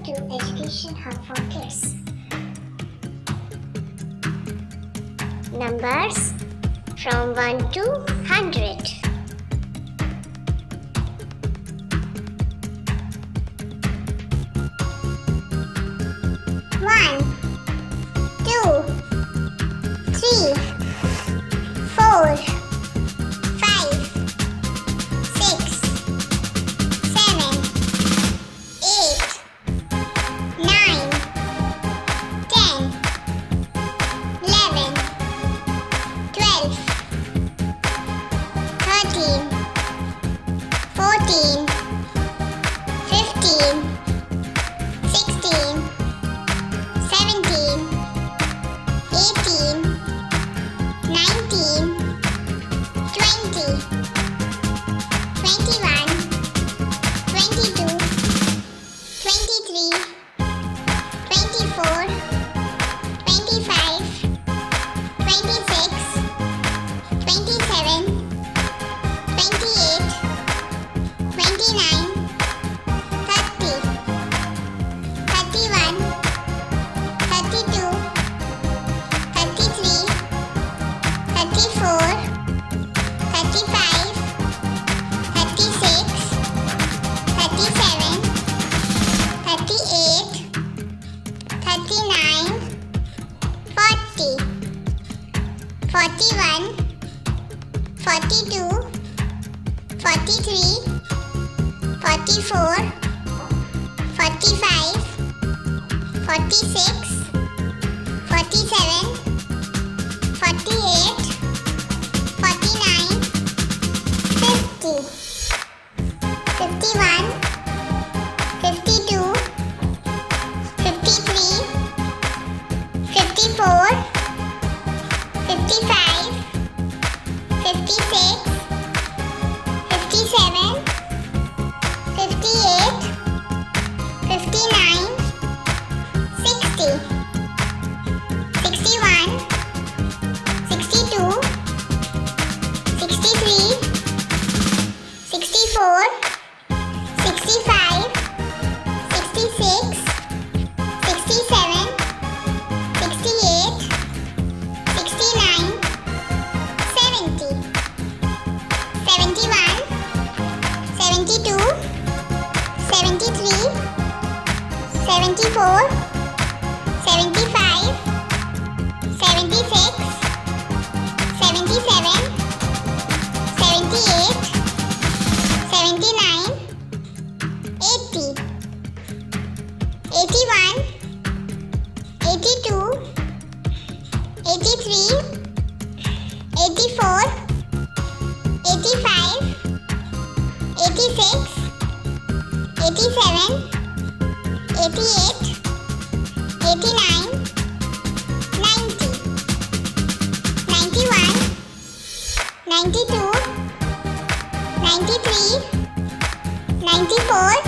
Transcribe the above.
to Education Hub for Kids. Numbers from 1 to 100. 1, 2, 3, 4, 5, 6, 7, 8, 9, 10, 11, 12, 13, 14, 15, 16, 17, 18, 19, 20, 21, 22, 23, 24, 25, 26, 27, 28, 29, 30, 31, 32, 33, 34, 35, 36, 37, 38, 39, 40, 41, 42, 43, 44, 45, 46, 47, 48, 49, 50, 51, 52, 53, 54, 55, 56, 57, 58, 59, 60, 61, 62, 63, 64, 65, 66, 67, 68, 69, 70, 71, 72, 73, 74, 75, 76, 77, 78, 79, 80, 81, 82, 83, 84, 85, 86, 87, 88, 89, 90, 91, 92, 93, 94,